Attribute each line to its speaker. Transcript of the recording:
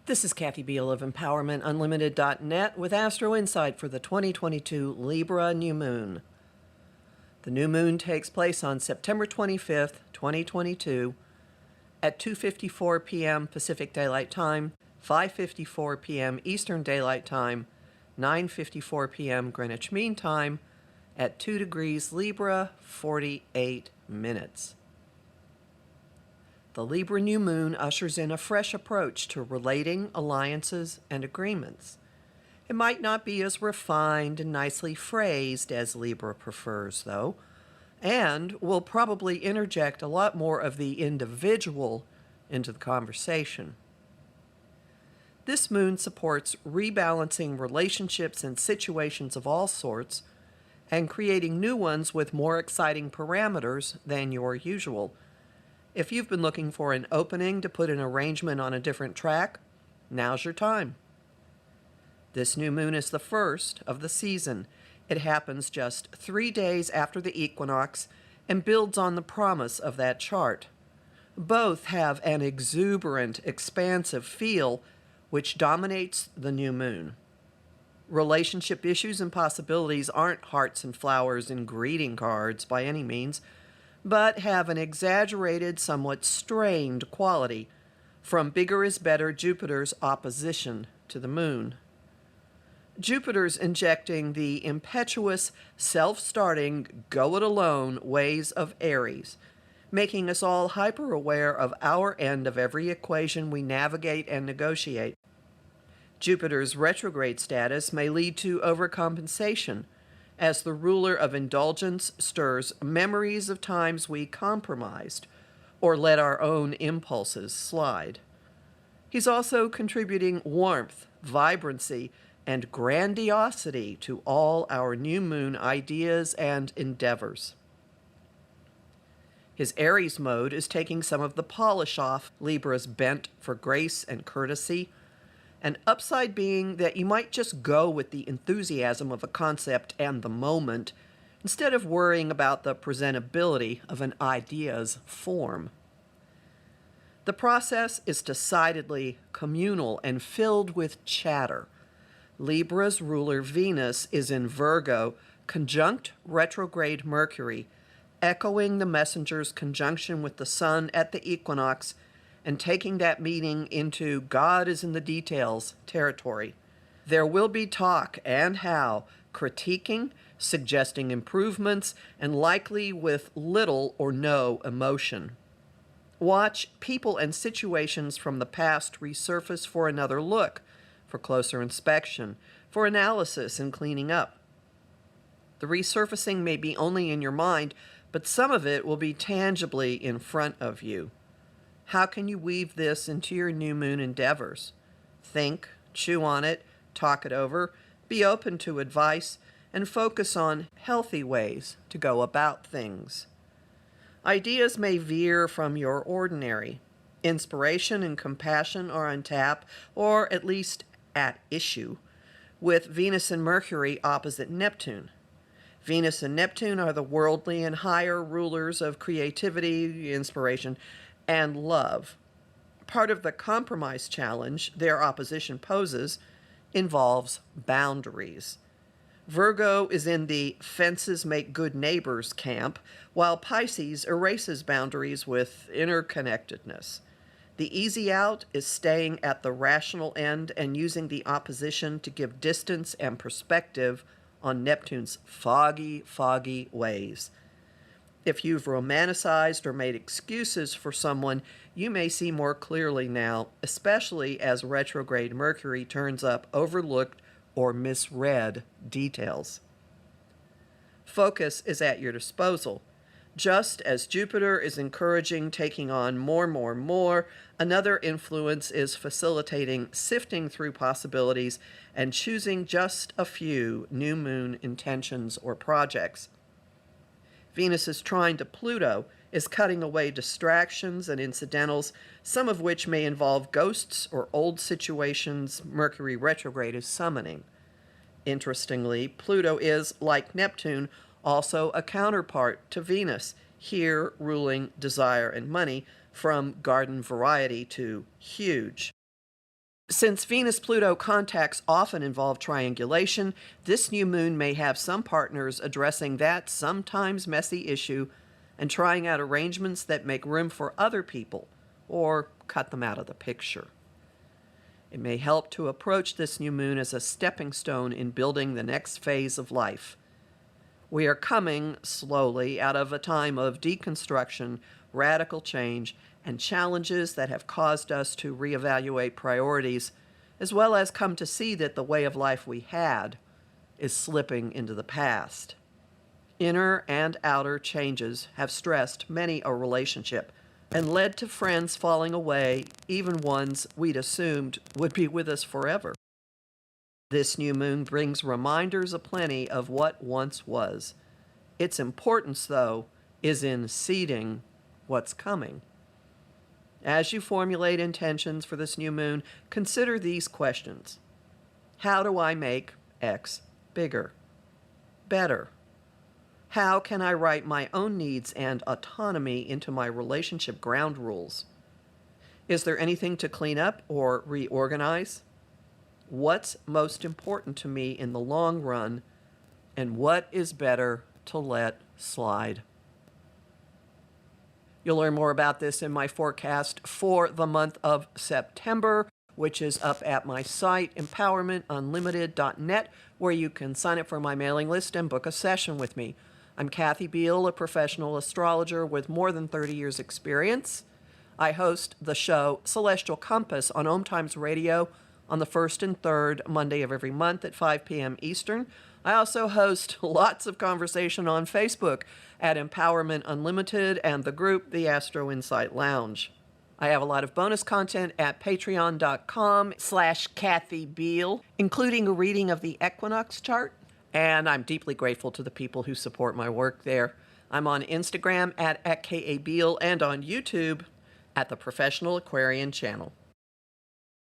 Speaker 1: This is Kathy Biehl of EmpowermentUnlimited.net with Astro-Insight for the 2022 Libra New Moon. The new moon takes place on September 25th, 2022 at 2:54 p.m. Pacific Daylight Time, 5:54 p.m. Eastern Daylight Time, 9:54 p.m. Greenwich Mean Time at 2 degrees Libra, 48 minutes. The Libra New Moon ushers in a fresh approach to relating, alliances, and agreements. It might not be as refined and nicely phrased as Libra prefers, though, and will probably interject a lot more of the individual into the conversation. This moon supports rebalancing relationships and situations of all sorts and creating new ones with more exciting parameters than your usual. If you've been looking for an opening to put an arrangement on a different track, now's your time. This new moon is the first of the season. It happens just 3 days after the equinox and builds on the promise of that chart. Both have an exuberant, expansive feel which dominates the new moon. Relationship issues and possibilities aren't hearts and flowers and greeting cards by any means, but have an exaggerated, somewhat strained quality from bigger is better Jupiter's opposition to the moon. Jupiter's injecting the impetuous, self-starting, go-it-alone ways of Aries, making us all hyper-aware of our end of every equation we navigate and negotiate. Jupiter's retrograde status may lead to overcompensation, as the ruler of indulgence stirs memories of times we compromised or let our own impulses slide. He's also contributing warmth, vibrancy, and grandiosity to all our new moon ideas and endeavors. His Aries mode is taking some of the polish off Libra's bent for grace and courtesy, an upside being that you might just go with the enthusiasm of a concept and the moment, instead of worrying about the presentability of an idea's form. The process is decidedly communal and filled with chatter. Libra's ruler Venus is in Virgo, conjunct retrograde Mercury, echoing the messenger's conjunction with the Sun at the equinox and taking that meaning into God is in the details territory. There will be talk and how, critiquing, suggesting improvements, and likely with little or no emotion. Watch people and situations from the past resurface for another look, for closer inspection, for analysis and cleaning up. The resurfacing may be only in your mind, but some of it will be tangibly in front of you. How can you weave this into your new moon endeavors? Think, chew on it, talk it over, be open to advice, and focus on healthy ways to go about things. Ideas may veer from your ordinary. Inspiration and compassion are on tap, or at least at issue, with Venus and Mercury opposite Neptune. Venus and Neptune are the worldly and higher rulers of creativity, inspiration, and love. Part of the compromise challenge their opposition poses involves boundaries. Virgo is in the fences make good neighbors camp, while Pisces erases boundaries with interconnectedness. The easy out is staying at the rational end and using the opposition to give distance and perspective on Neptune's foggy ways. If you've romanticized or made excuses for someone, you may see more clearly now, especially as retrograde Mercury turns up overlooked or misread details. Focus is at your disposal. Just as Jupiter is encouraging taking on more, another influence is facilitating sifting through possibilities and choosing just a few new moon intentions or projects. Venus's trine to Pluto is cutting away distractions and incidentals, some of which may involve ghosts or old situations Mercury retrograde is summoning. Interestingly, Pluto is, like Neptune, also a counterpart to Venus, here ruling desire and money, from garden variety to huge. Since Venus-Pluto contacts often involve triangulation, this new moon may have some partners addressing that sometimes messy issue and trying out arrangements that make room for other people or cut them out of the picture. It may help to approach this new moon as a stepping stone in building the next phase of life. We are coming slowly out of a time of deconstruction, radical change, and challenges that have caused us to reevaluate priorities, as well as come to see that the way of life we had is slipping into the past. Inner and outer changes have stressed many a relationship and led to friends falling away, even ones we'd assumed would be with us forever. This new moon brings reminders aplenty of what once was. Its importance, though, is in seeding what's coming. As you formulate intentions for this new moon, consider these questions. How do I make X bigger, better? How can I write my own needs and autonomy into my relationship ground rules? Is there anything to clean up or reorganize? What's most important to me in the long run, and what is better to let slide? You'll learn more about this in my forecast for the month of September, which is up at my site, empowermentunlimited.net, where you can sign up for my mailing list and book a session with me. I'm Kathy Biehl, a professional astrologer with more than 30 years' experience. I host the show Celestial Compass on Om Times Radio on the first and third Monday of every month at 5 p.m. Eastern. I also host lots of conversation on Facebook at Empowerment Unlimited and the group The Astro-Insight Lounge. I have a lot of bonus content at patreon.com/Kathy Biehl, including a reading of the equinox chart, and I'm deeply grateful to the people who support my work there. I'm on Instagram at KA Biehl and on YouTube at the Professional Aquarian Channel.